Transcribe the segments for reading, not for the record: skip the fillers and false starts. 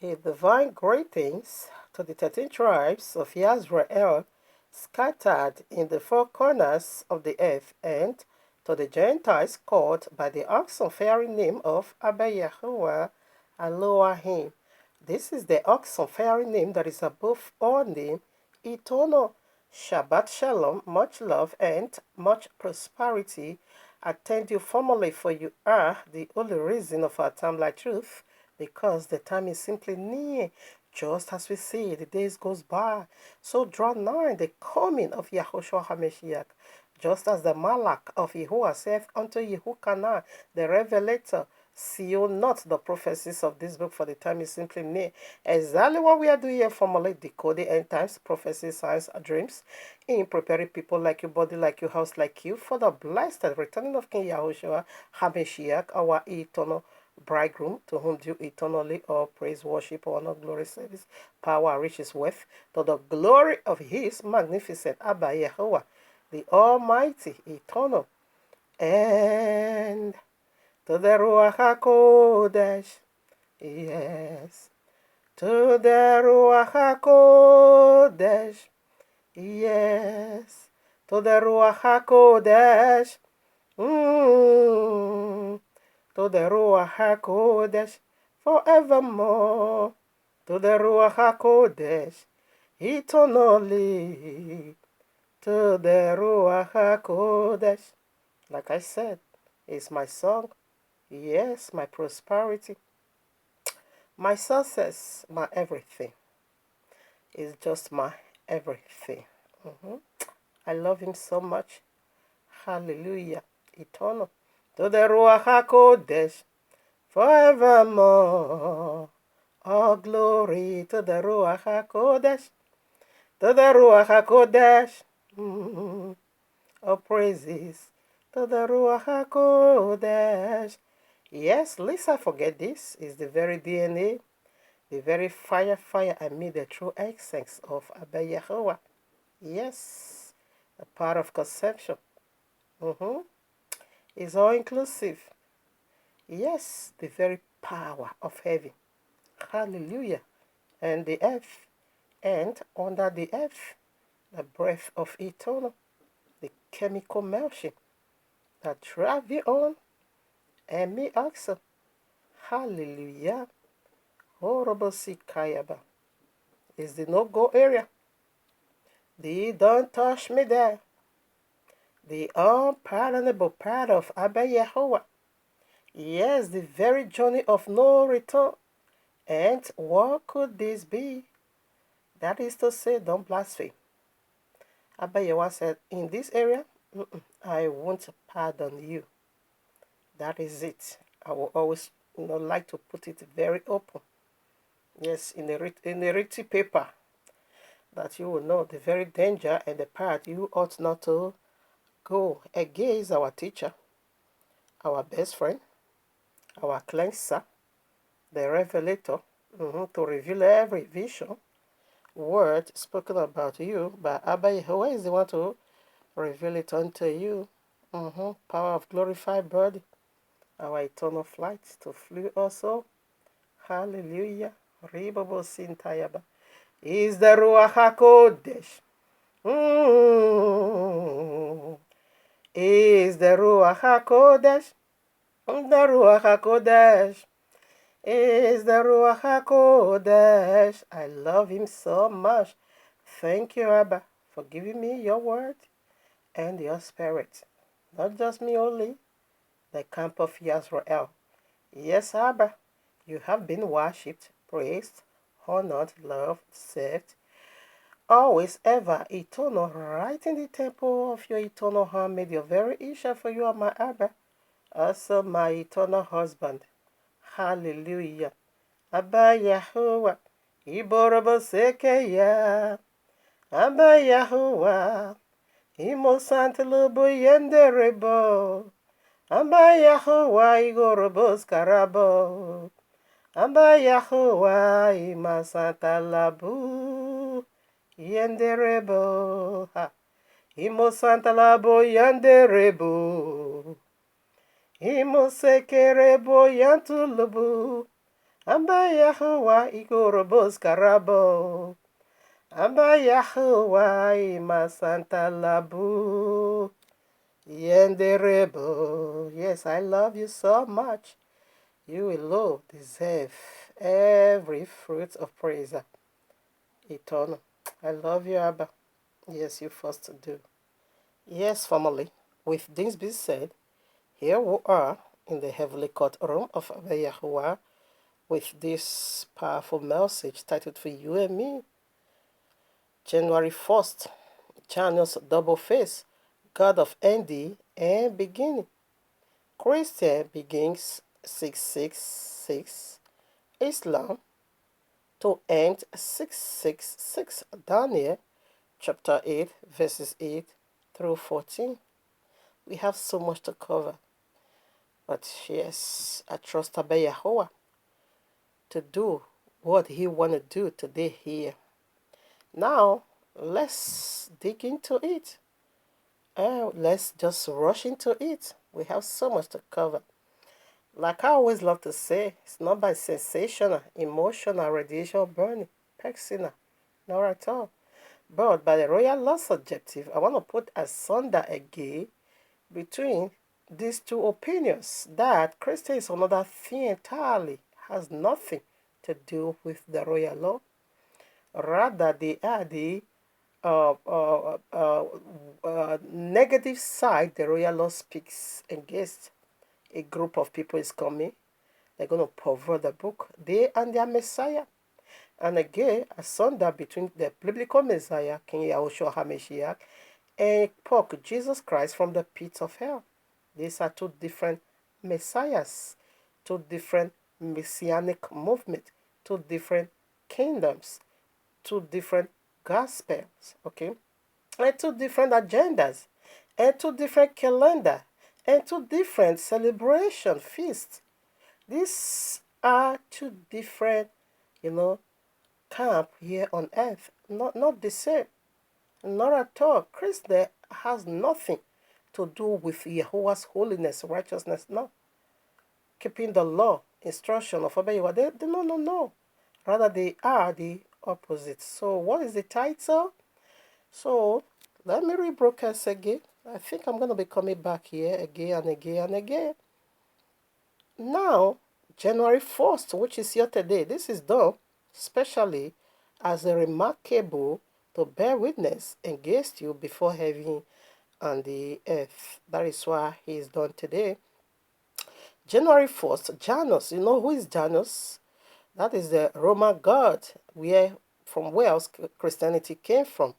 A divine greetings to the 13 tribes of Israel scattered in the four corners of the earth, and to the Gentiles called by the awesome fairy name of Abba Yahuwah Elohim. This is the awesome fairy name that is above all name, eternal. Shabbat Shalom, much love and much prosperity attend you formally, for you are the only reason of our time like truth, because the time is simply near. Just as we see the days goes by, so draw nigh the coming of Yahushua HaMashiach. Just as the Malach of Yahuwah saith unto Yehukanah, the Revelator, seal not the prophecies of this book, for the time is simply near. Exactly what we are doing here, formally decoding end times, prophecies, signs, dreams, in preparing people like you, body like you, house like you, for the blessed returning of King Yahushua HaMashiach, our eternal bridegroom, to whom due eternally all praise, worship, honor, glory, service, power, riches, wealth, to the glory of his magnificent Abba Yehovah, the Almighty, eternal, and to the Ruach HaKodesh, yes, to the Ruach HaKodesh, yes, to the Ruach HaKodesh, to the Ruach HaKodesh, forevermore, to the Ruach HaKodesh, eternally, to the Ruach HaKodesh. Like I said, it's my song, yes, my prosperity, my success, my everything. It's just my everything. I love him so much. Hallelujah. Eternal. To the Ruach HaKodesh, forevermore. All glory to the Ruach HaKodesh. To the Ruach HaKodesh. All praises to the Ruach HaKodesh. Yes, lest I forget, this is the very DNA, the very fire I made the true essence of Abba Yehovah. Yes, the part of conception. Is all inclusive. Yes, the very power of heaven. Hallelujah. And the earth. And under the earth, the breath of eternal, the chemical melting that drive you on, and me also. Hallelujah. Horrible Sikayaba is the no-go area. They don't touch me there. The unpardonable part of Abba Yehovah. Yes, the very journey of no return. And what could this be? That is to say, don't blaspheme. Abba Yehovah said, in this area, I won't pardon you. That is it. I will always like to put it very open. Yes, in the written paper, that you will know the very danger and the path you ought not to go against our teacher, our best friend, our cleanser, the revelator, to reveal every vision, word spoken about you by Abba Yehovah is the one to reveal it unto you. Power of glorified body, our eternal flight to flee also. Hallelujah. Ribabo Sintayaba is the Ruach HaKodesh. Is the Ruach HaKodesh. The Ruach HaKodesh. Is the Ruach HaKodesh. I love him so much. Thank you, Abba, for giving me your word and your spirit. Not just me only, the camp of Yisrael. Yes, Abba, you have been worshipped, praised, honored, loved, served, always, ever, eternal, right in the temple of your eternal home, made your very Isha, for you are my Abba, also my eternal husband. Hallelujah. Abba Yahuwah, Iborabo Sekeya, Abba Yahuwah, Imo Santalubu Yenderebo, Abba Yahuwah, Igorobo Skarabo, Abba Yahuwah, Ima Santalabu Yenderebo, Imo Santalabo Yenderebo, Imo Sekerebo Yantulubu, Amba Yahuwah igorobos karabo. Amba Yahuwah imasanta labu. Yenderebo. Yes, I love you so much. You alone deserve every fruit of praise. Eternal. I love you, Abba. Yes, you first do. Yes, family. With this being said, here we are in the heavenly courtroom of Abba Yahuwah with this powerful message titled for you and me. January 1st, Janus double face, God of ending and beginning. Christian begins 666, Islam to end 666, Daniel chapter 8, verses 8 through 14. We have so much to cover. But yes, I trust Abba Yahuwah to do what He want to do today here. Now, let's dig into it. Let's just rush into it. We have so much to cover. Like I always love to say, it's not by sensational, emotional, radiation burning, personal, not at all. But by the royal law subjective, I want to put asunder again between these two opinions that Christian is another thing entirely, has nothing to do with the royal law. Rather, they are the negative side the royal law speaks against. A group of people is coming. They're going to pervert the book. They and their Messiah. And again, asunder between the biblical Messiah, King Yahushua HaMashiach, and Pope Jesus Christ from the pits of hell. These are two different messiahs, two different messianic movements, two different kingdoms, two different gospels, okay? And two different agendas, and two different calendar, and two different celebration feasts. These are two different, camp here on earth. Not the same. Not at all. Christ has nothing to do with Yahweh's holiness, righteousness. No. Keeping the law, instruction of Abba Yahweh. No. Rather, they are the opposite. So, what is the title? So, let me rebroadcast again. I think I'm going to be coming back here again and again and again. Now, January 1st, which is here today, this is done especially as a remarkable to bear witness against you before heaven and the earth. That is why he is done today. January 1st, Janus. You know who is Janus? That is the Roman god from where Christianity came from.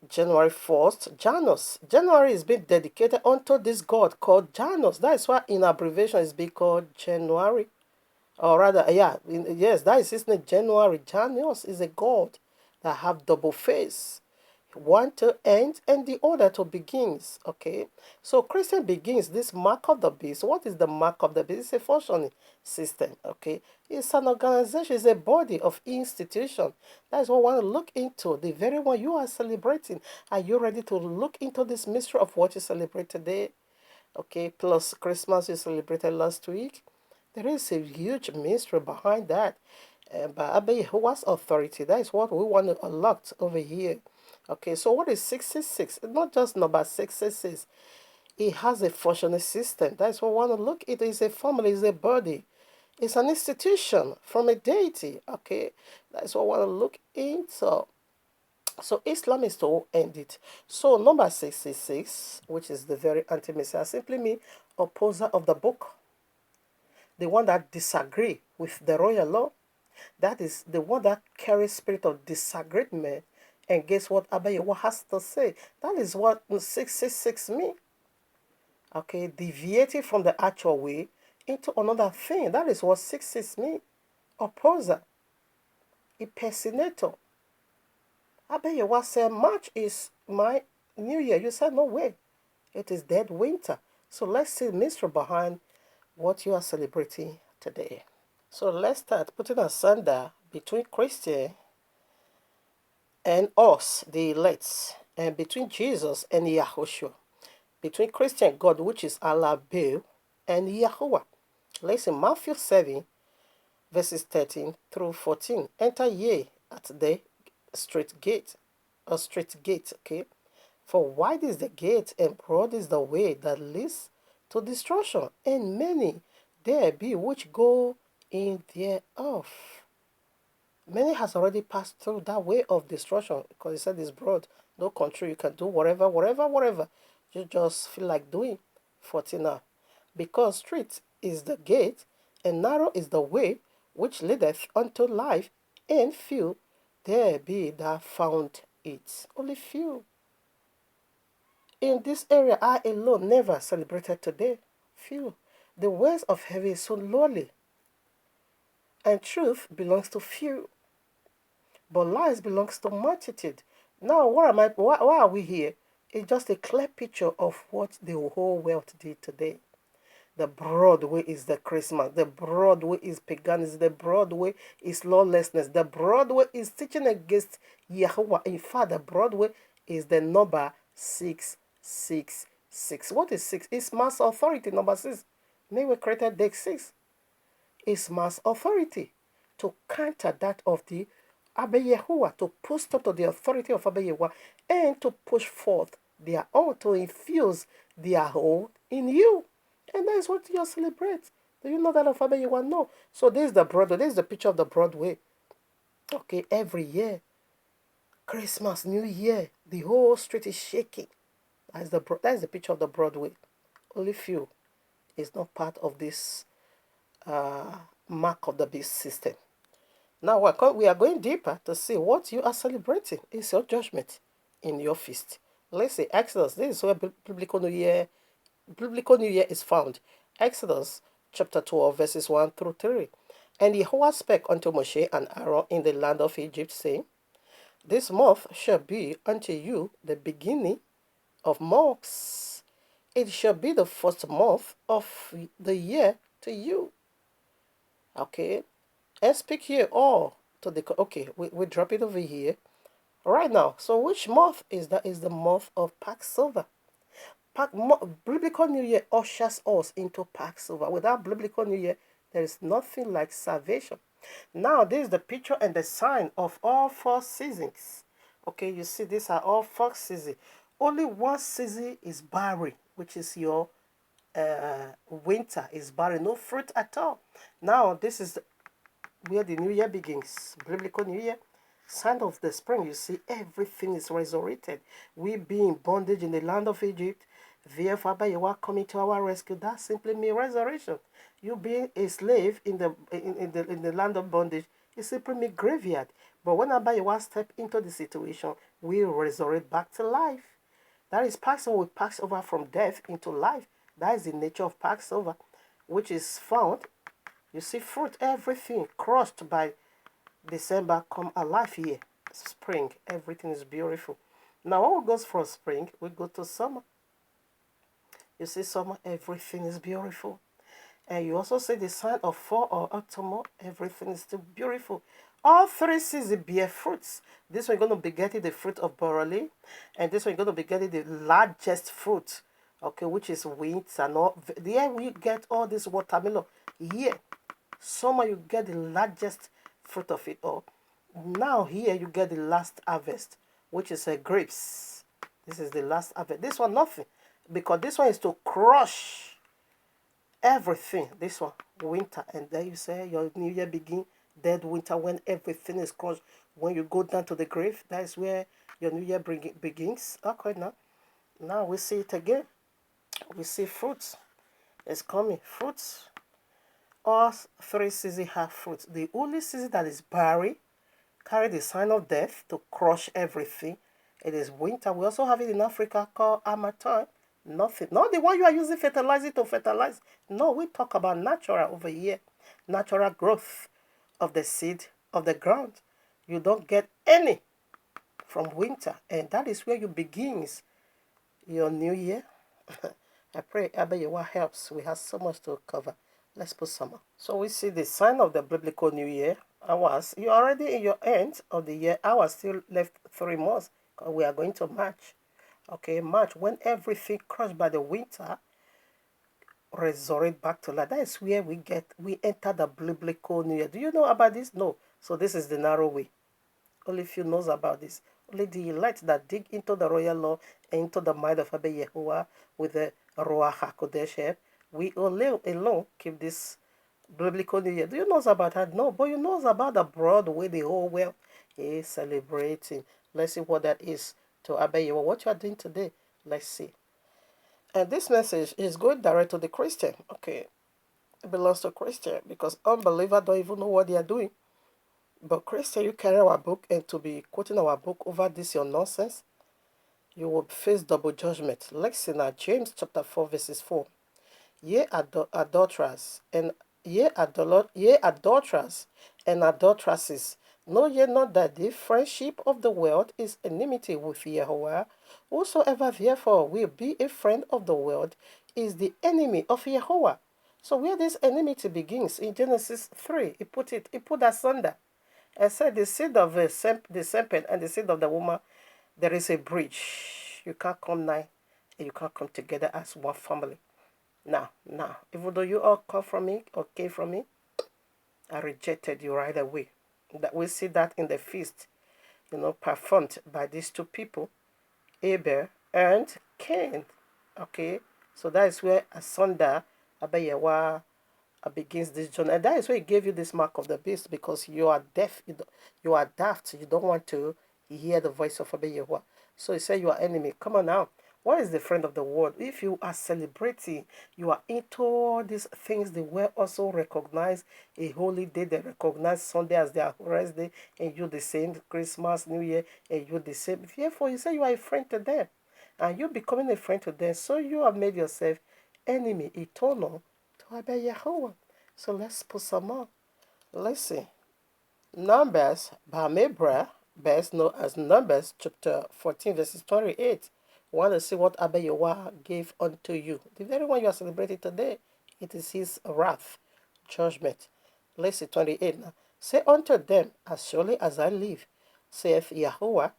January 1st, Janus. January is being dedicated unto this god called Janus. That is why in abbreviation it's being called January. Or rather, yes, that is his name, January. Janus is a god that have double face. One to end and the other to begins. Okay, so Christian begins this mark of the beast. What is the mark of the beast? It's a functioning system. Okay, it's an organization, it's a body of institution. That's what I want to look into. The very one you are celebrating. Are you ready to look into this mystery of what you celebrate today? Okay, plus Christmas you celebrated last week. There is a huge mystery behind that. By Abba Yehoah's authority, that is what we want to unlock over here. Okay, so what is 666? It's not just number 666. It has a functioning system. That's what we want to look at. It is a family, it's a body. It's an institution from a deity. Okay, that's what we want to look into. So Islam is to end it. So number 666, which is the very anti-Messiah, simply means opposer of the book. The one that disagree with the royal law. That is the one that carries spirit of disagreement. And guess what Abba Yahweh has to say? That is what 666 means. Okay, deviating from the actual way into another thing. That is what 666 means. Opposer. Impersonator. Abba Yahweh said, March is my new year. You said, no way. It is dead winter. So let's see the mystery behind what you are celebrating today. So let's start putting asunder between Christian and us, the elect, and between Jesus and Yahushua, between Christian God, which is Allah Baal, and Yahuwah. Listen, Matthew 7, verses 13 through 14. Enter ye at the straight gate, okay? For wide is the gate, and broad is the way that leads to destruction, and many there be which go in thereof. Many has already passed through that way of destruction, because he said it's broad, no country, you can do whatever you just feel like doing. 14 now. Because straight is the gate, and narrow is the way which leadeth unto life, and few there be that found it. Only few. In this area, I alone never celebrated today. Few. The ways of heaven is so lowly, and truth belongs to few, but lies belongs to multitude. Now, why are we here? It's just a clear picture of what the whole world did today. The broad way is the Christmas. The broad way is paganism. The broad way is lawlessness. The broad way is teaching against Yahweh. In fact, the broad way is the number 666. What is 6? It's mass authority. Number 6. May we created day 6. It's mass authority to counter that of the Abba Yehovah, to push up to the authority of Abba Yehovah, and to push forth their own, to infuse their own in you. And that is what you celebrate. Do you know that of Abba Yehovah? No. So this is the Broadway. This is the picture of the Broadway. Okay, every year, Christmas, New Year, the whole street is shaking. That is the picture of the Broadway. Only few is not part of this mark of the beast system. Now we are going deeper to see what you are celebrating. It's your judgment in your feast. Let's say Exodus. This is where Biblical New Year is found. Exodus chapter 12, verses 1 through 3. And Yahweh spake unto Moshe and Aaron in the land of Egypt, saying, This month shall be unto you the beginning of months. It shall be the first month of the year to you. Okay. And speak here all to the... Okay, we drop it over here. Right now. So which month is that? Is the month of Passover. Biblical New Year ushers us into Passover. Without Biblical New Year, there is nothing like salvation. Now, this is the picture and the sign of all 4 seasons. Okay, you see, these are all 4 seasons. Only one season is barren, which is your winter is barren, no fruit at all. Now, this is where the New Year begins. Biblical New Year, sign of the spring. You see, everything is resurrected. We be in bondage in the land of Egypt. Therefore, by you are coming to our rescue. That simply means resurrection. You being a slave in the land of bondage, it simply means graveyard. But when Abayawa step into the situation, we resurrect back to life. That is Passover. We pass over from death into life. That is the nature of Passover, which is found. You see, fruit, everything crushed by December come alive here. Spring, everything is beautiful. Now, when we go from spring, we go to summer. You see, summer, everything is beautiful. And you also see the sign of fall or autumn, everything is still beautiful. All 3 seasons bear fruits. This one you're going to be getting the fruit of barley, and this one you're going to be getting the largest fruit, okay, which is wheat and all. Here we get all this watermelon. Here, summer you get the largest fruit of it all. Now here you get the last harvest, which is grapes. This is the last harvest. This one nothing, because this one is to crush everything. This one winter, and then you say your new year begin dead winter when everything is crushed. When you go down to the grave, that is where your new year begins. Okay, now we see it again. We see fruits. It's coming. Fruits. All 3 seasons have fruits. The only season that is barren, carry the sign of death to crush everything. It is winter. We also have it in Africa called Harmattan. Nothing. Not the one you are using fertilizer to fertilize. No, we talk about natural over here. Natural growth of the seed of the ground. You don't get any from winter. And that is where you begins your new year. I pray Abba Yehovah helps. We have so much to cover. Let's put summer. So we see the sign of the biblical new year. Hours. You're already in your end of the year. Hours still left 3 months. We are going to March. Okay, March, when everything crushed by the winter, resurrect back to life. That is where we enter the biblical New Year. Do you know about this? No. So this is the narrow way. Only few knows about this. Only the elect that dig into the royal law and into the mind of Abba Yehovah with the Ruach HaKodesh. We alone keep this biblical New Year. Do you know about that? No, but you know about the broad way the whole world is celebrating. Let's see what that is to Abba Yehovah. What you are doing today? Let's see. And this message is going direct to the Christian. Okay, it belongs to Christian because unbeliever don't even know what they are doing. But Christian, you carry our book, and to be quoting our book over this your nonsense, you will face double judgment. Let's see now, James chapter 4, verses 4. Ye adulterers, and ye adulterers and adulteresses, know ye not that the friendship of the world is enmity with Yahweh? Whosoever therefore will be a friend of the world is the enemy of Yahweh. So where this enmity begins in Genesis 3, he put asunder and said the seed of the serpent and the seed of the woman, there is a breach. You can't come nigh and you can't come together as one family. Now, even though you all come from me or came from me, I rejected you right away. That we see that in the feast, performed by these two people, Abel and Cain. Okay, so that is where asunder Abayawa begins this journey, and that is why he gave you this mark of the beast, because you are deaf, you are daft, you don't want to hear the voice of Abayawa. So he said you are enemy. Come on now. What is the friend of the world? If you are celebrating, you are into all these things. They will also recognize a holy day. They recognize Sunday as their rest day, and you the same, Christmas, New Year, and you the same. Therefore, you say you are a friend to them, and you becoming a friend to them. So you have made yourself enemy eternal to Abba Yahweh. So let's put some more. Let's see. Numbers, Bamebra, best known as Numbers, chapter 14, verses 28. Want to see what Abba Yahweh gave unto you. The very one you are celebrating today, it is his wrath, judgment. Let's see, 28 now. Say unto them, as surely as I live, saith Yahweh,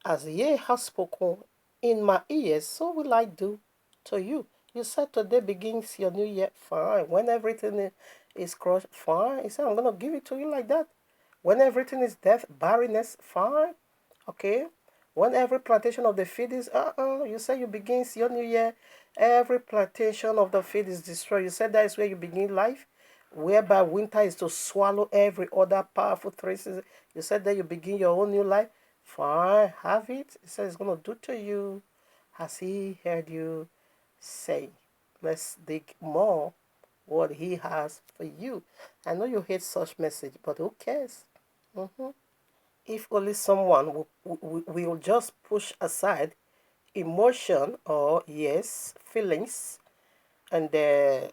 as ye have spoken in my ears, so will I do to you. You said today begins your new year, fine. When everything is crushed, fine. He said, I'm going to give it to you like that. When everything is death, barrenness, fine. Okay? When every plantation of the field is, you say you begin your new year, every plantation of the field is destroyed. You said that is where you begin life, whereby winter is to swallow every other powerful traces. You said that you begin your own new life. Fine, have it. He said it's going to do to you as he heard you say. Let's dig more what he has for you. I know you hate such message, but who cares? If only someone will just push aside emotion or feelings and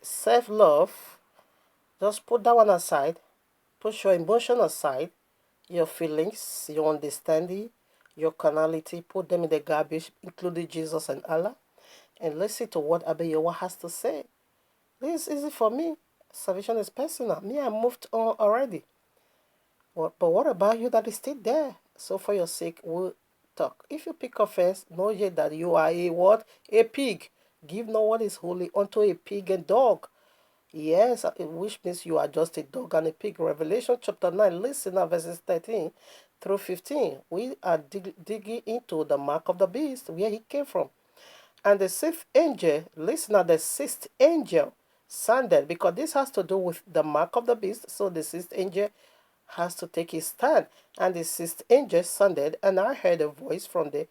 self-love, just put that one aside, push your emotion aside, your feelings, your understanding, your carnality, put them in the garbage, including Jesus and Allah, and listen to what Abba Yahweh has to say. This is easy for me. Salvation is personal. Me, I moved on already. But what about you that is still there? So for your sake, we'll talk. If you pick offense, know ye that you are a what? A pig. Give no what is holy unto a pig and dog. Yes, which means you are just a dog and a pig. Revelation chapter 9, listen at verses 13 through 15. We are digging into the mark of the beast, where he came from. And the sixth angel, listen at the sixth angel sounded, because this has to do with the mark of the beast. So the sixth angel has to take his stand. And the sixth angel sounded, and I heard a voice from the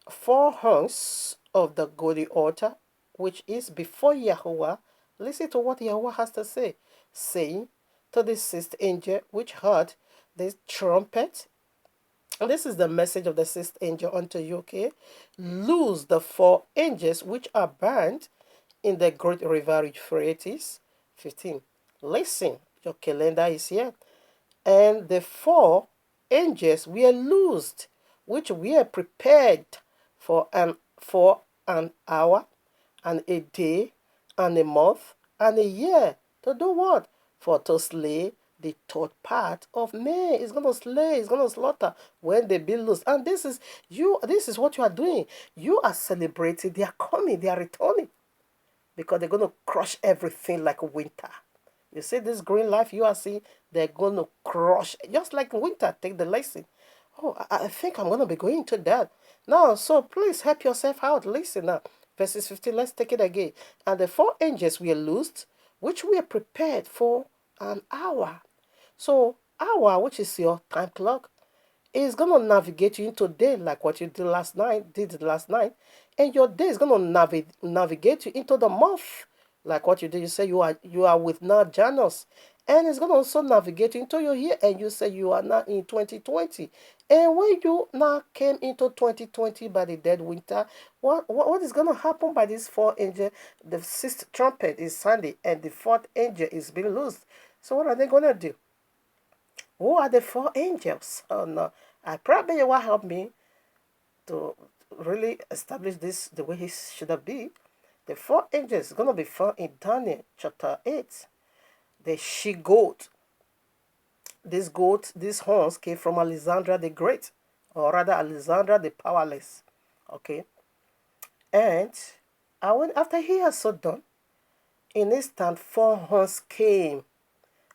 four horns of the golden altar, which is before Yahweh. Listen to what Yahweh has to say, saying to the sixth angel, which heard the trumpet. And this is the message of the sixth angel unto you, okay? Loose the four angels which are bound in the great river Euphrates. 15. Listen, your calendar is here. And the four angels were loosed, which were prepared for an hour, and a day, and a month, and a year. To do what? For to slay the third part of men. It's gonna slay, it's gonna slaughter when they be loosed. And this is what you are doing. You are celebrating, they are coming, they are returning. because they're going to crush everything like winter. You see this green life you are seeing, they're going to crush, just like winter. Take the lesson. Oh, I think I'm going to be going to that. Now, so please help yourself out. Listen now. Verses 15, let's take it again. And the four angels were loosed, which were prepared for an hour. So, hour, which is your time clock, is going to navigate you into day like what you did last night. And your day is going to navigate you into the month like what you did. You say you are with now Janus. And it's going to also navigate you into your year. And you say you are now in 2020. And when you now came into 2020 by the dead winter, what is going to happen by these four angels? The sixth trumpet is Sunday, and the fourth angel is being loosed. So what are they going to do? Who are the four angels? Oh no, I probably will help me to really establish this the way it should be. The four angels is going to be found in Daniel chapter 8. The she goat. These horns came from Alexander the Great, or rather Alexander the Powerless. Okay. And after he has so done, in instant four horns came,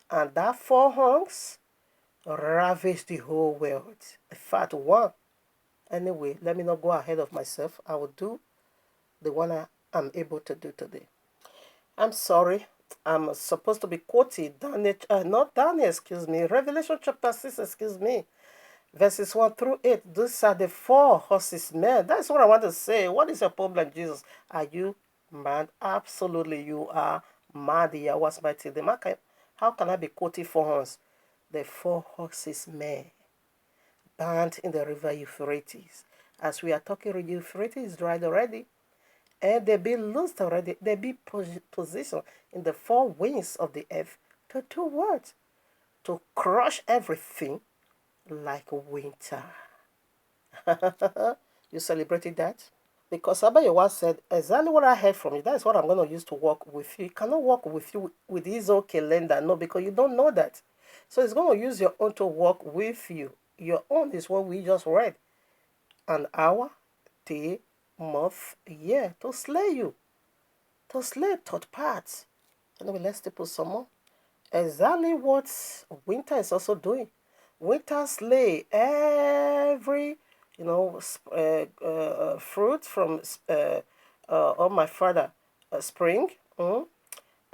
and that four horns ravaged the whole world. In fact, one. Anyway, let me not go ahead of myself. I will do the one I'm able to do today. I'm sorry. I'm supposed to be quoting Daniel, not Daniel, excuse me. Revelation chapter 6, excuse me. Verses 1 through 8. These are the four horses, man. That's what I want to say. What is your problem, Jesus? Are you mad? Absolutely, you are mad. Yahweh's mighty name. How can I be quoting four horns? The four horses, man, burned in the river Euphrates. As we are talking, Euphrates is dried already. And they be loosed already. They be positioned in the four winds of the earth to do what? To crush everything like winter. You celebrated that? Because Abayawa said, exactly what I heard from you, that's what I'm going to use to work with you. You cannot work with you with his own calendar, no, because you don't know that. So it's going to use your own to work with you. Your own is what we just read. An hour, day, month, year, to slay you. To slay third parts. Anyway, let's put some more. Exactly what winter is also doing. Winter slay every, fruit from my father, spring,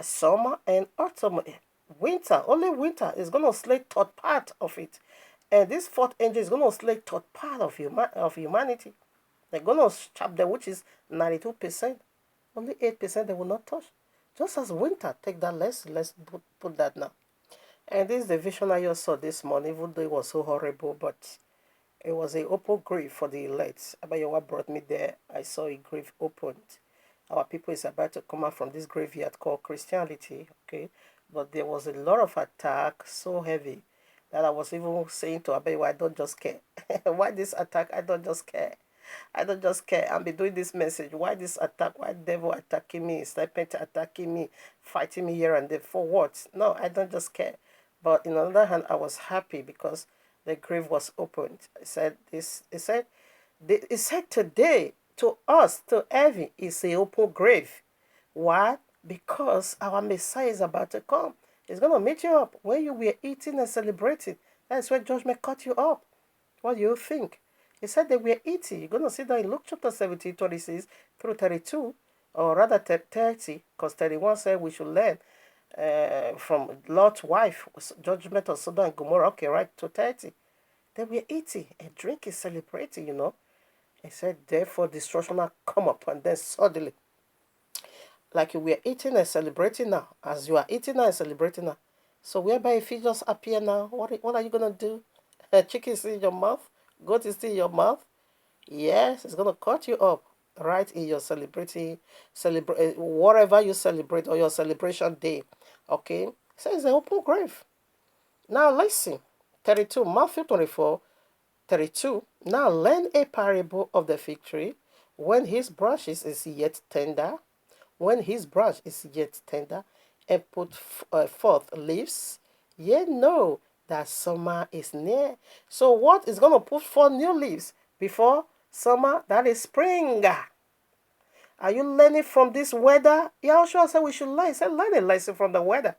summer, and autumn. Winter, only winter is going to slay third part of it. And this fourth angel is going to slay third part of humanity. They're going to chop them, which is 92%. Only 8% they will not touch. Just as winter, take that less. Let's put that now. And this is the vision I just saw this morning, even though it was so horrible, but it was an open grave for the elect. Abayawa brought me there. I saw a grave opened. Our people is about to come out from this graveyard called Christianity, okay? But there was a lot of attack, so heavy, that I was even saying to Abayawa, I don't just care. Why this attack? I don't just care. I don't just care. I'll be doing this message. Why this attack? Why devil attacking me? Serpent attacking me? Fighting me here and there? For what? No, I don't just care. But on the other hand, I was happy because the grave was opened. It said today to us, to heaven, is a open grave. Why? Because our Messiah is about to come. He's going to meet you up when you were eating and celebrating. That's where judgment cut you up. What do you think? He said they were eating. You're going to see that in Luke chapter 17, 26 through 32, or rather 30, because 31 said we should learn from Lot's wife, judgment of Sodom and Gomorrah. Okay, right, to 30. They were eating and drinking, celebrating, He said, therefore, destruction will come up, and then suddenly, like we are eating and celebrating now, as you are eating now and celebrating now. So whereby if you just appear now, what are you going to do? Chicken is in your mouth? Goat is in your mouth? Yes, it's going to cut you up right in your whatever you celebrate, or your celebration day. Okay? So it's an open grave. Now listen. 32, Matthew 24, 32. Now learn a parable of the fig tree. When his branches is yet tender, and put forth leaves, ye know that summer is near. So what is going to put forth new leaves before summer? That is spring. Are you learning from this weather? Yahushua said we should learn. He said, learn a lesson from the weather.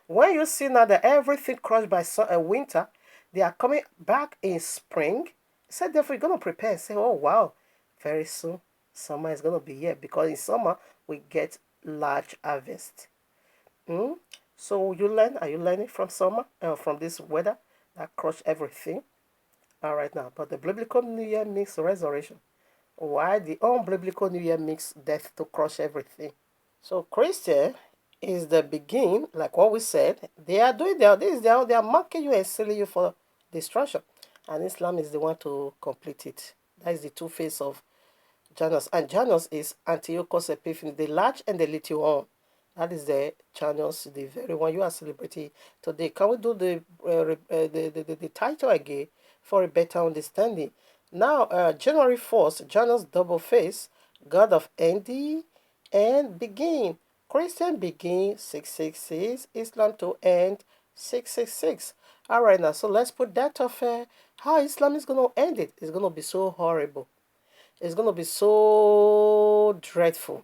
When you see now that everything crushed by winter, they are coming back in spring. He said, therefore, you're going to prepare and say, oh, wow, very soon summer is going to be here, because in summer we get large harvest. So you learn, are you learning from summer, from this weather that crushed everything? All right now, but the biblical New Year means resurrection. Why the unbiblical New Year makes death to crush everything? So Christian is the begin, like what we said. They are doing this. They are marking you and selling you for destruction, and Islam is the one to complete it. That is the two face of Janus, and Janus is Antiochus Epiphanes, the large and the little one. That is the Janus, the very one you are celebrating today. Can we do the title again for a better understanding? Now, January 1st, Janus double face, God of Andy and begin. Christian begin 666, Islam to end 666. All right, now, so let's put that of how Islam is going to end it. It's going to be so horrible. It's going to be so dreadful.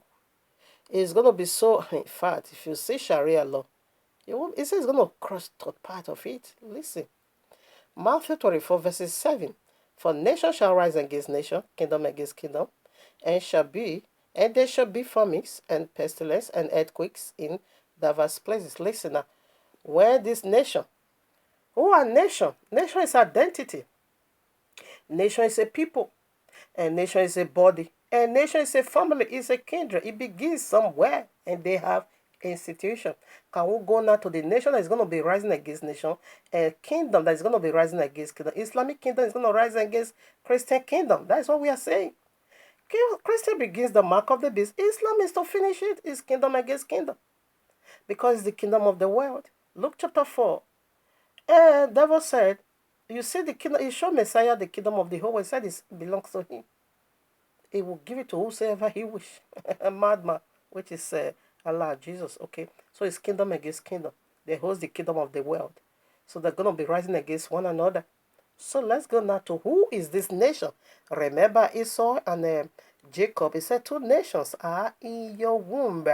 It's going to be so, in fact, if you see Sharia law, it says it's going to crush third part of it. Listen. Matthew 24, verses 7. For nation shall rise against nation, kingdom against kingdom, and there shall be famines and pestilence and earthquakes in diverse places. Listen now. Where this nation? Who are nation? Nation is identity. Nation is a people. And nation is a body. And nation is a family. It's a kindred. It begins somewhere. And they have institution. Can we go now to the nation that is going to be rising against nation, a kingdom that is going to be rising against kingdom? Islamic kingdom is going to rise against Christian kingdom. That's what we are saying. Christian begins the mark of the beast. Islam is to finish it. It's kingdom against kingdom, because it's the kingdom of the world. Luke chapter 4. And devil said, you see the kingdom, he showed Messiah the kingdom of the whole world. He said it belongs to him. He will give it to whosoever he wish. A madman, which is Allah, Jesus. Okay, so it's kingdom against kingdom. They host the kingdom of the world. So they're going to be rising against one another. So let's go now to who is this nation. Remember Esau and Jacob. He said 2 nations are in your womb,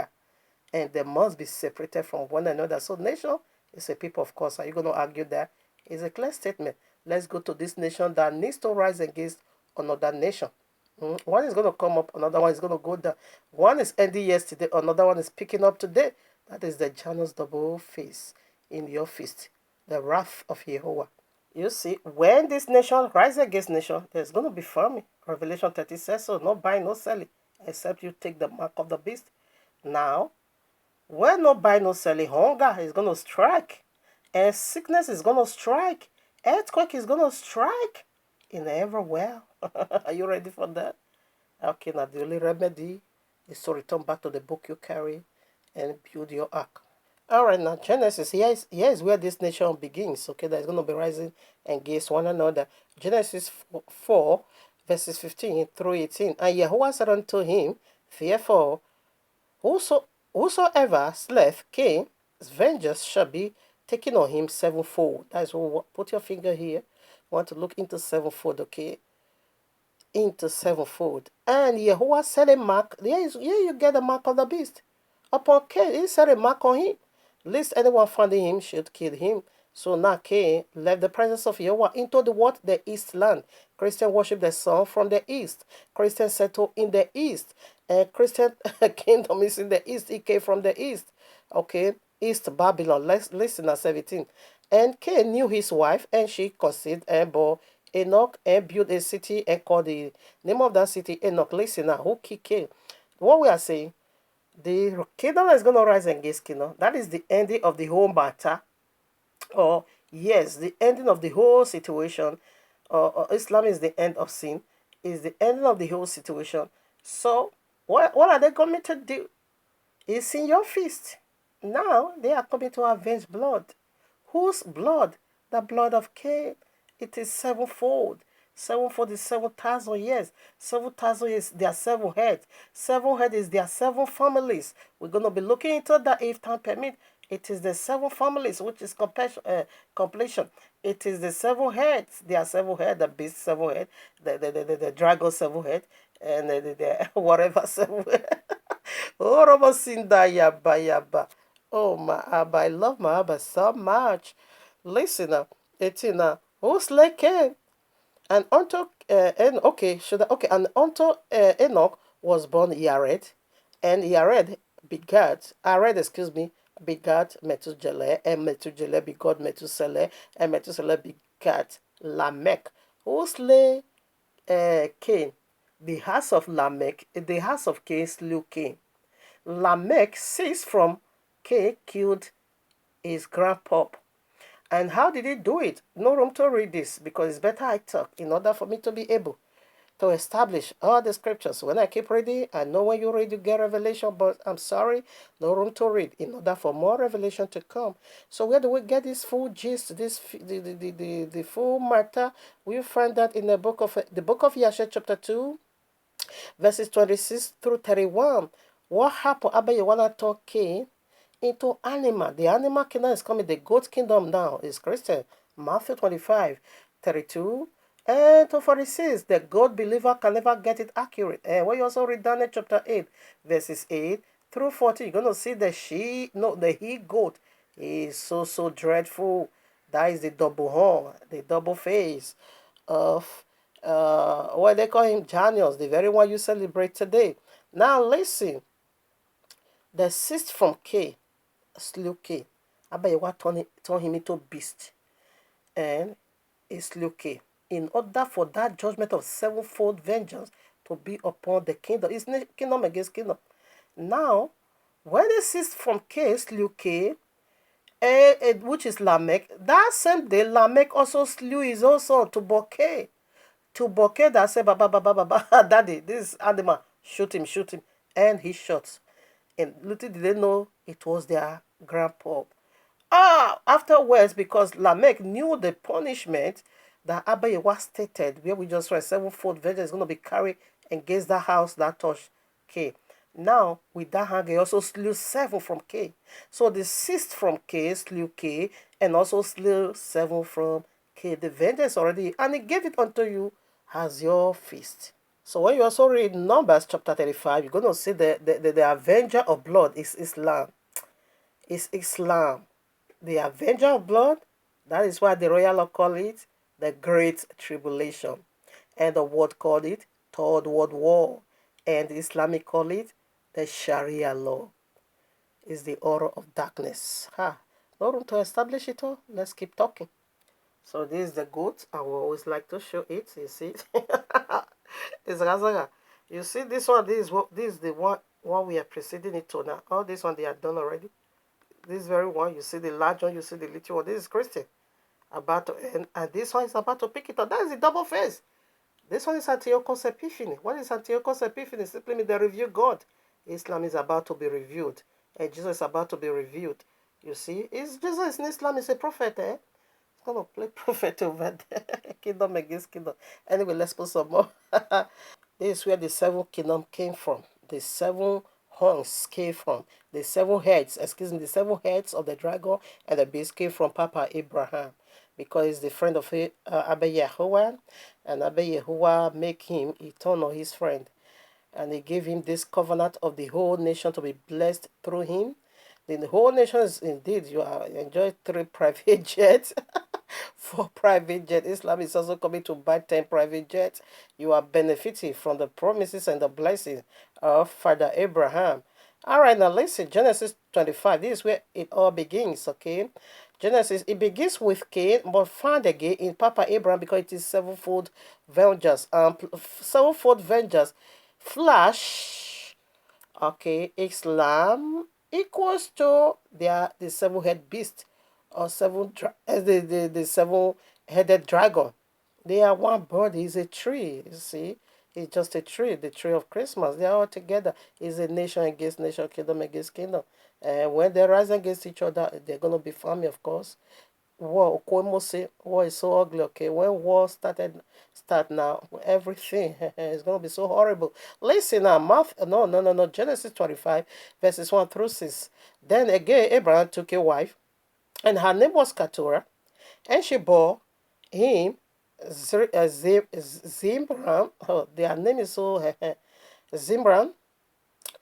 and they must be separated from one another. So nation is a people, of course. Are you going to argue that? It's a clear statement. Let's go to this nation that needs to rise against another nation. One is going to come up, another one is going to go down. One is ending yesterday, another one is picking up today. That is the Janus double face in your fist, the wrath of Jehovah. You see, when this nation rises against nation, there's going to be famine. Revelation 30 says so, no buying, no selling, except you take the mark of the beast. Now, when no buying, no selling, hunger is going to strike, and sickness is going to strike, earthquake is going to strike in everywhere. Are you ready for that? Okay, now the only remedy is to return back to the book you carry and build your ark. All right, now Genesis, here is where this nation begins. Okay, that's going to be rising against one another. Genesis 4, verses 15 through 18. And Yahweh said unto him, therefore, whosoever slave Cain's vengeance shall be taken on him sevenfold. That's what, put your finger here. Want to look into sevenfold, okay? Into sevenfold. And Yahweh set a mark. Here you get the mark of the beast. Upon Cain, he set a mark on him, lest anyone finding him should kill him. So now Cain left the presence of Yahweh into the what? The east land. Christians worship the sun from the east. Christians settle in the east. And Christian kingdom is in the east. He came from the east. Okay, East Babylon. Let's listen at 17. And Cain knew his wife, and she conceived and bore Enoch, and built a city and called the name of that city Enoch. Listen now, who killed Cain? What we are saying, the kingdom is going to rise against kingdom. That is the ending of the whole matter. Or, yes, the ending of the whole situation. Or Islam is the end of sin. Is the ending of the whole situation. So, what are they coming to do? It's in your fist. Now, they are coming to avenge blood. Whose blood? The blood of Cain. It is sevenfold. Sevenfold is 7,000 years. 7,000 years, there are 7 heads. 7 heads is there are 7 families. We're going to be looking into that if time permit. It is the 7 families, which is completion. It is the 7 heads. There are 7 heads, the beast 7 heads, the dragon 7 heads. and whatever. Oh, Robosinda Yaba Yaba. Oh, my Abba, I love my Abba so much. Listen up, 18 now. Who's like and unto and okay, should I, okay, and unto Enoch was born Yared, and Yared begat Yared, excuse me, begat Methuselah, and Methuselah begot Methuselah, and Methuselah begat Lamech, who slay Cain. The house of Cain slew Cain. Lamech ceased from Cain, killed his grandpop. And how did he do it? No room to read this because it's better I talk in order for me to be able to establish all the scriptures. When I keep reading, I know when you read, you get revelation, but I'm sorry, no room to read in order for more revelation to come. So where do we get this full gist, the full matter? We find that in the book of Yashar chapter 2, verses 26 through 31. What happened? Abba, you want to talk Cain into animal. The animal kingdom is coming. The goat kingdom now is Christian. Matthew 25, 32 and to 46. The goat believer can never get it accurate. And when you also read Daniel chapter 8, verses 8 through 40, you're going to see the he goat is so dreadful. That is the double horn, the double face of what they call him, Janus, the very one you celebrate today. Now listen, the cyst from K slew Cain. Abayewa turn him into beast, and he slew Cain. In order for that judgment of sevenfold vengeance to be upon the kingdom, it's kingdom against kingdom. Now, when the cyst from Cain slew Cain, which is Lamech, that same day Lamech also slew his own son Tubal-Cain. Tubal-Cain that said, Daddy, this animal, shoot him, and he shot. And little did they know it was their grandpa. Afterwards, because Lamech knew the punishment that Abayewa stated, where we just read, sevenfold vengeance is going to be carried against that house that touched Cain. Now, with that hand, he also slew 7 from Cain. So the 6th from Cain slew Cain, and also slew 7 from Cain. The vengeance already, and he gave it unto you as your feast. So when you also read Numbers chapter 35, you're going to see the avenger of blood is Islam. It's Islam. The avenger of blood, that is why the royal law call it the Great Tribulation. And the world called it Third World War. And the Islamic call it the Sharia law. Is the order of darkness. No room to establish it all. Let's keep talking. So this is the goat. I will always like to show it. You see it? It's Razaga. You see this one, this is the one we are proceeding it to now. All this one they are done already. This very one, you see the large one, you see the little one. This is Christian. About to end, and this one is about to pick it up. That is the double face. This one is Antiochus Epiphanes. What is Antiochus Epiphanes? Simply means the revealed God. Islam is about to be revealed. And Jesus is about to be revealed. You see, Jesus in Islam is a prophet, eh? It's going to play prophet over there. Kingdom against kingdom. Anyway, let's put some more. This is where the 7 kingdom came from. The 7 horns came from. The 7 heads, the 7 heads of the dragon and the beast came from Papa Abraham. Because he's the friend of Abba Yahuwah, and Abba Yahuwah make him eternal, his friend. And he gave him this covenant of the whole nation to be blessed through him. Then the whole nation is indeed, you enjoy 3 private jets, 4 private jets. Islam is also coming to buy 10 private jets. You are benefiting from the promises and the blessings of Father Abraham. All right, now listen, Genesis 25. This is where it all begins, okay? Genesis, it begins with Cain, but found again in Papa Abraham because it is sevenfold vengeance. Sevenfold vengeance. Flash, okay, Islam equals to the 7-head beast or the 7-headed dragon. They are one body. It's a tree. You see, it's just a tree. The tree of Christmas. They are all together. It's a nation against nation, kingdom against kingdom. And when they rise against each other, they're gonna be family, of course. War is so ugly. Okay, when war start now, everything is gonna be so horrible. Listen now, no, Genesis 25 verses 1 through 6. Then again, Abraham took a wife, and her name was Keturah, and she bore him Zimran. Oh, their name is so Zimran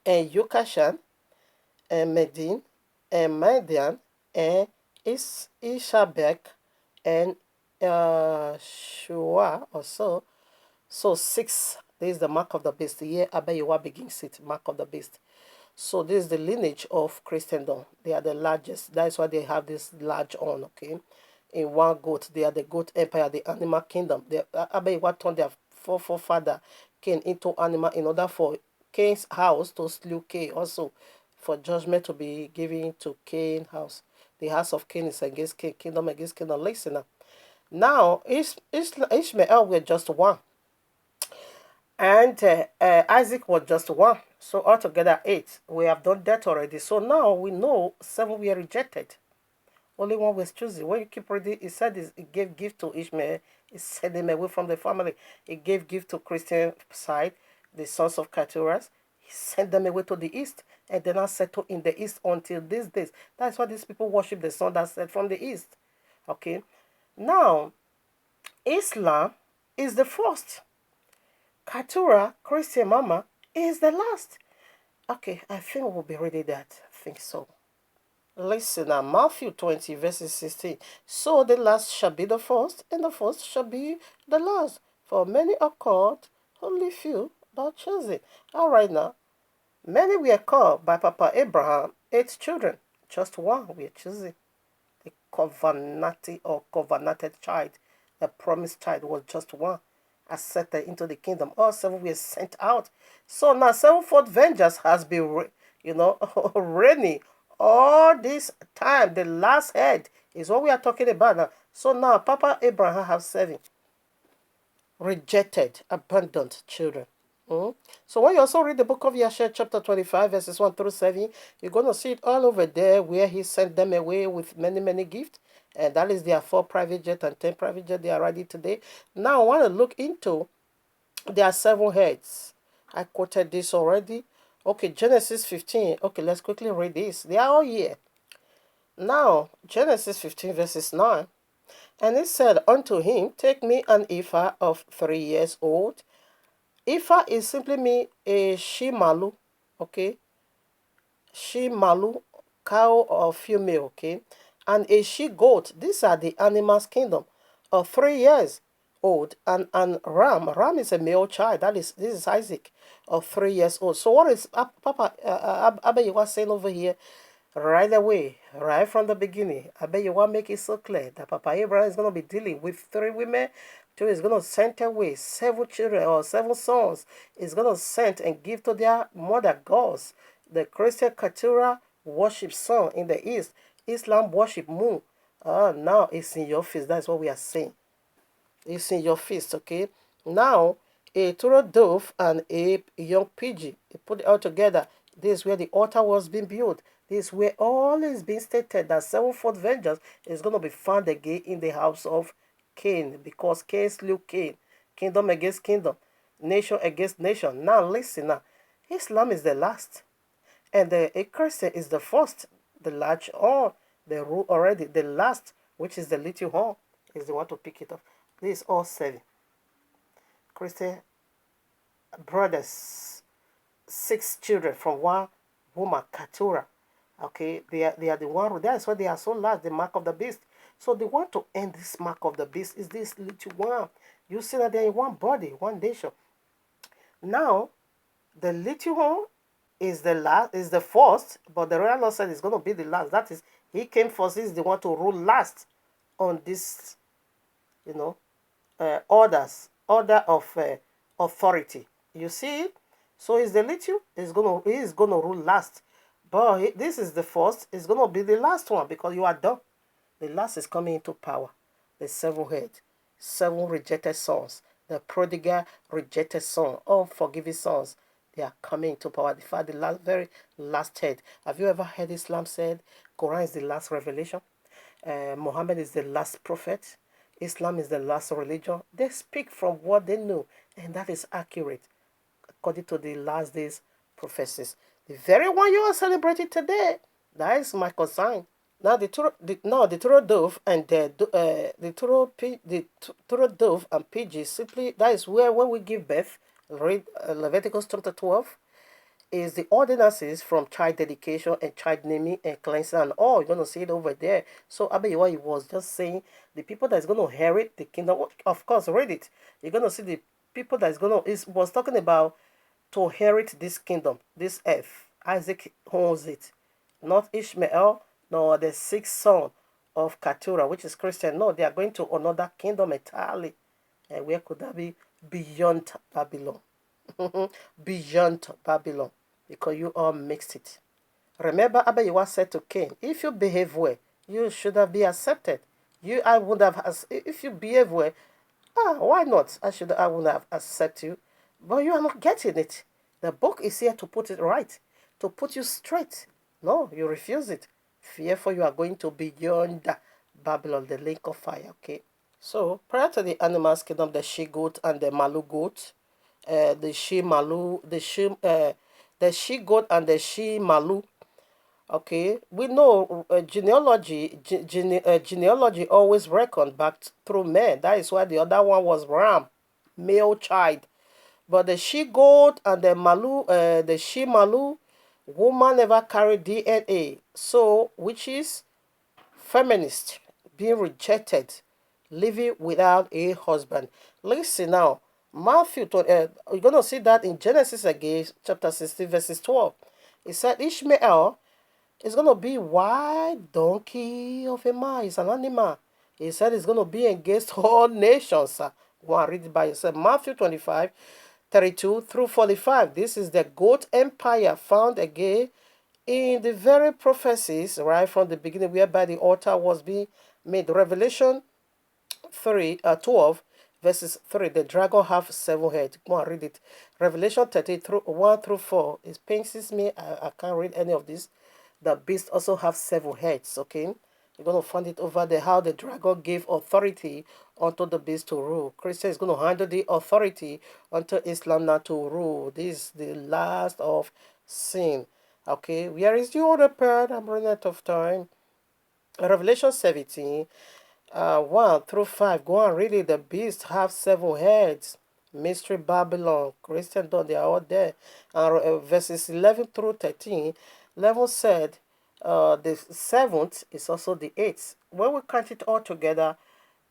and Yukashan and Medin and Madian and Ishabek and Shua or so. So six. This is the mark of the beast. Here Abayewa begins it, mark of the beast. So this is the lineage of Christendom. They are the largest. That's why they have this large on, okay? In one goat, they are the goat empire, the animal kingdom. Abayewa turned their forefather Cain into animal in order for Cain's house to slew Cain. Also, for judgment to be given to Cain's house. The house of Cain is against Cain, kingdom against kingdom. Listen now, Ishmael were just one, and Isaac was just one. So altogether eight. We have done that already. So now we know seven were rejected. Only one was chosen. When you keep reading, it said it gave gift to Ishmael. It sent him away from the family. It gave gift to Christian side, the sons of Keturah. He sent them away to the east, and then I settled in the east until these days. That's why these people worship the sun that set from the east. Okay. Now, Islam is the first. Keturah, Christian Mama, is the last. Okay, I think we'll be ready that. I think so. Listen now, Matthew 20, verses 16. So the last shall be the first, and the first shall be the last. For many are called, only few are chosen. All right now. Many were called by Papa Abraham, 8 children. Just one we are choosing. The covenanted child, the promised child was just one. Accepted into the kingdom. All 7 were sent out. So now sevenfold vengeance has been, reigning all this time. The last head is what we are talking about now. So now Papa Abraham has 7 rejected, abandoned children. So when you also read the book of Yashar, chapter 25, verses 1 through 7, you're going to see it all over there where he sent them away with many, many gifts. And that is their 4 private jet and 10 private jet they are ready today. Now I want to look into their 7 heads. I quoted this already. Okay, Genesis 15. Okay, let's quickly read this. They are all here. Now, Genesis 15, verses 9. And it said unto him, Take me an ephah of 3 years old. Ephah is simply me a she-malu, okay? She-malu, cow or female, okay? And a she-goat. These are the animals' kingdom of 3 years old. And ram. Ram is a male child. This is Isaac of 3 years old. So what is Papa Abayewa saying over here? Right away, right from the beginning, I bet you want to make it so clear that Papa Abraham is going to be dealing with 3 women. So he's going to send away 7 children or 7 sons. He's going to send and give to their mother gods. The Christian Keturah worship sun in the east. Islam worship moon. Now it's in your face. That's what we are saying. It's in your face, okay? Now, a turtle dove and a young pigeon, they put it all together. This is where the altar was being built. This is where all is being stated that sevenfold vengeance is going to be found again in the house of Cain, because Cain slew Cain. Kingdom against kingdom, nation against nation. Now listen now. Islam is the last, and a Christian is the first. The large horn, the rule already. The last, which is the little horn, is the one to pick it up. This is all 7. Christian brothers, 6 children from one woman, Keturah. Okay, they are the one. That's why they are so large. The mark of the beast. So they want to end this mark of the beast. Is this little one? You see that they're in one body, one nation. Now, the little one is the last, is the first, but the royal Lord said is going to be the last. That is, he came first. He's the one to rule last on this, order of authority. You see it? So is the little is gonna rule last, but this is the first. It's gonna be the last one because you are done. The last is coming into power. The 7 head, 7 rejected sons, the prodigal rejected son, unforgiving sons. They are coming into power. The very last head. Have you ever heard Islam said Quran is the last revelation? Muhammad is the last prophet. Islam is the last religion. They speak from what they know, and that is accurate according to the last days prophecies. The very one you are celebrating today, that is my consign. Now the turtle dove and the turtle dove and pigeon simply, that is where when we give birth. Read Leviticus chapter 12 is the ordinances from child dedication and child naming and cleansing and all. You're gonna see it over there. So Abayawa was just saying the people that's gonna inherit the kingdom. Of course, read it. You're gonna see the people that's gonna is was talking about to inherit this kingdom, this earth. Isaac owns it, not Ishmael, nor the sixth son of Keturah, which is Christian. No, they are going to another kingdom entirely. And where could that be? Beyond Babylon. Beyond Babylon. Because you all mixed it. Remember, Abayawa said to Cain, if you behave well, you should have been accepted. I would have, if you behave well, why not? I would have accepted you. But you are not getting it. The book is here to put it right, to put you straight. No, you refuse it. Fearful you are going to beyond Babylon, the lake of fire, okay? So, prior to the animals kingdom, the she-goat and the malu goat, the she-malu, the she-goat and the she-malu, okay, we know genealogy always reckoned back through men. That is why the other one was ram, male child. But the she goat and the she malu, woman never carried DNA. So, which is feminist, being rejected, living without a husband. Listen now, Matthew, you're going to see that in Genesis again, chapter 16, verses 12. It said Ishmael is going to be wild donkey of a man. It's an animal. He said it's going to be against all nations. Go and read it by yourself. Matthew 25, 32 through 45. This is the goat empire found again in the very prophecies right from the beginning, whereby the altar was being made. Revelation 12 verses 3. The dragon have 7 heads. Go and read it. Revelation 13 through 1 through 4. It pains me. I can't read any of this. The beast also have 7 heads. Okay, you're going to find it over there, how the dragon gave authority unto the beast to rule. Christian is going to handle the authority unto Islam now to rule. This is the last of sin. Okay, where is the other part? I'm running out of time. Revelation 17, 1 through 5. Go and read it. The beast have 7 heads. Mystery Babylon. Christendom, they are all there. Verses 11 through 13. 11 said, the 7th is also the 8th. When we count it all together,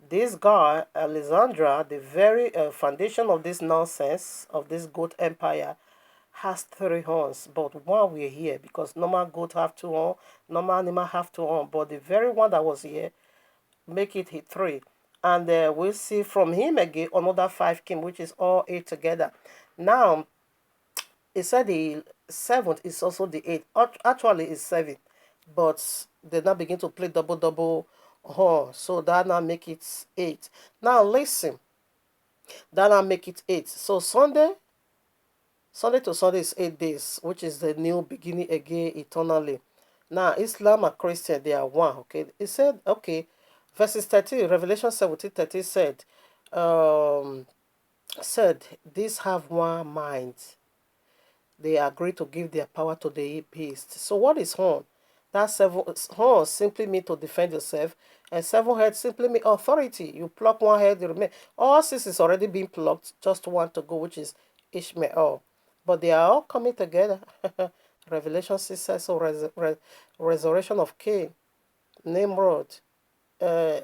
this guy, Alexandra, the very foundation of this nonsense, of this goat empire, has 3 horns. But one we're here, because normal goat have 2 horns, normal animal have 2 horns. But the very one that was here, make it hit 3. And we'll see from him again another 5 came, which is all 8 together. Now, it said the 7th is also the 8th. Actually, it's 7. But they now begin to play double horn. So that now make it 8. Now, listen. That now make it 8. So Sunday to Sunday is 8 days, which is the new beginning again eternally. Now, Islam and Christian, they are one. Okay. It said, okay, verses 13, Revelation 17:13 said, these have one mind. They agree to give their power to the beast. So what is horn? That 7 horns simply mean to defend yourself, and 7 heads simply mean authority. You pluck one head, you remain. All 6 is already being plucked, just one to go, which is Ishmael. But they are all coming together. Revelation 6 says so, resurrection of Cain, Nimrod,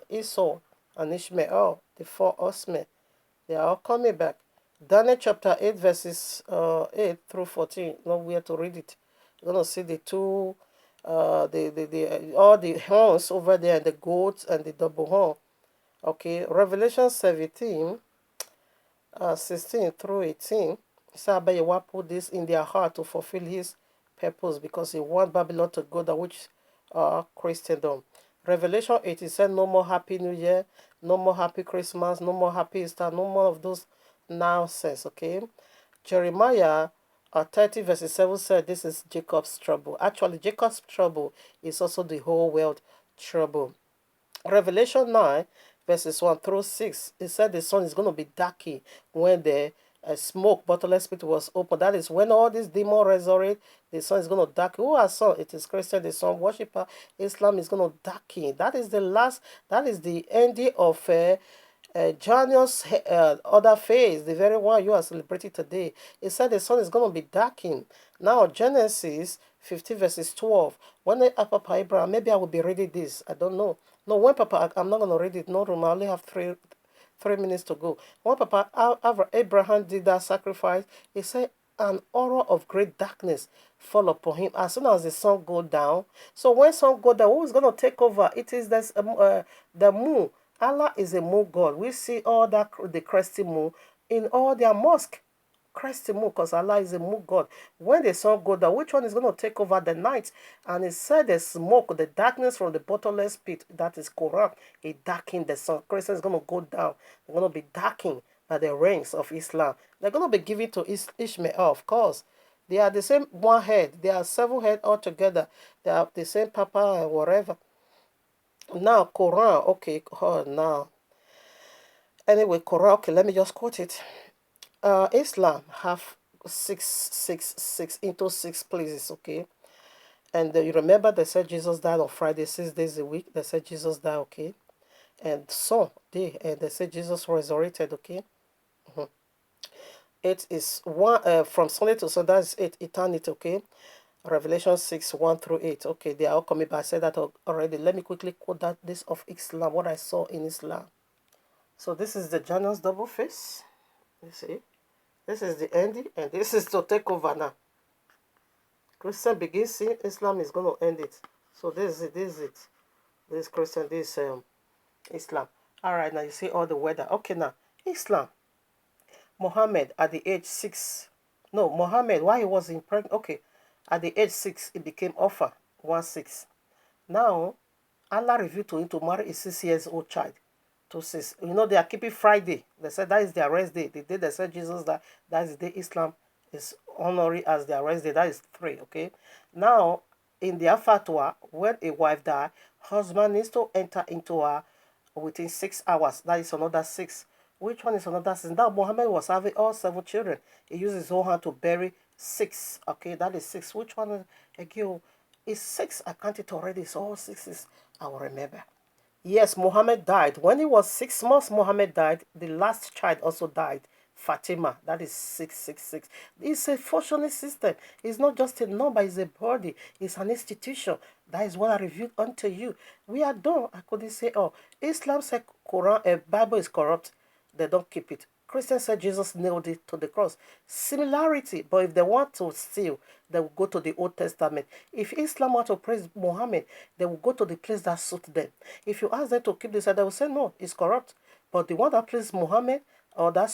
Esau, and Ishmael, the 4 horsemen. They are all coming back. Daniel chapter 8, verses 8 through 14. Nowhere to read it. You're going to see the 2, all the horns over there, and the goats and the double horn. Okay, Revelation 17, 16 through 18. Sabayawa put this in their heart to fulfill his purpose, because he wants Babylon to go, that which Christendom. Revelation 18 said, no more happy New Year, no more happy Christmas, no more happy Easter, no more of those nonsense. Okay, Jeremiah 30 verses 7 said, this is Jacob's trouble. Actually, Jacob's trouble is also the whole world trouble. Revelation 9 verses 1 through 6, it said the sun is going to be darky when the smoke, bottomless pit was open. That is when all these demons resurrect, the sun is going to darken. Who are sun? It is Christian, the sun worshiper. Islam is going to darken. That is the last, that is the ending of Janus other phase, the very one you are celebrating today. It said the sun is going to be darkened. Now, Genesis 50 verses 12. When Papa Abraham, maybe I will be reading this. I don't know. No, when Papa, I'm not going to read it. No room. I only have 3 minutes to go. When Papa Abraham did that sacrifice, he said, an aura of great darkness fall upon him as soon as the sun go down. So when sun go down, who is going to take over? It is the moon. Allah is a moon god. We see all that the crescent moon in all their mosque. Crescent moon, because Allah is a moon god. When the sun go down, which one is going to take over the night? And it said the smoke, the darkness from the bottomless pit, that is Quran, it darkened the sun. Crescent is going to go down. They're going to be darkened by the rains of Islam. They're going to be given to Ishmael, of course. They are the same one head. They are 7 heads altogether. They are the same papa and whatever. Now, Quran, okay, now. Anyway, Quran, okay, let me just quote it. Islam have six into 6 places, okay? And you remember they said Jesus died on Friday, 6 days a week. They said Jesus died, okay? And Sunday, and they said Jesus resurrected, okay? It is one from Sunday to Sunday, that's eternity, okay? Revelation 6, 1 through 8. Okay, they are all coming, but I said that already. Let me quickly quote that this of Islam, what I saw in Islam. So this is the Janus double face. You see? This is the ending, and this is to take over now. Christian begins sin, Islam is going to end it. So this is it, this is it. This Christian, this Islam. Alright, now you see all the weather. Okay, now, Islam. Muhammad at the age 6. No, Muhammad, while he was in pregnant, okay. At the age 6, he became Offer, 1-6. Now, Allah revealed to him to marry a 6 years old child. To 6. You know, they are keeping Friday. They said that is their rest day. The day they said Jesus, that is the day Islam is honoring as their rest day. That is 3, okay? Now, in their fatwa, when a wife dies, husband needs to enter into her within 6 hours. That is another 6. Which one is another 6? Now, Muhammad was having all 7 children. He used his own hand to bury 6. Okay, that is 6. Which one again is 6? I can't it already. It's all 6s. I will remember. Yes, Muhammad died. When he was 6 months, Muhammad died. The last child also died. Fatima, that is 666. It's a functioning system. It's not just a number, it's a body. It's an institution. That is what I revealed unto you. We are done. I couldn't say, oh, Islam said Quran, Bible is corrupt. They don't keep it. Christians said Jesus nailed it to the cross. Similarity, but if they want to steal, they will go to the Old Testament. If Islam want to praise Muhammad, they will go to the place that suits them. If you ask them to keep this, they will say, no, it's corrupt. But the one that pleases Muhammad, or that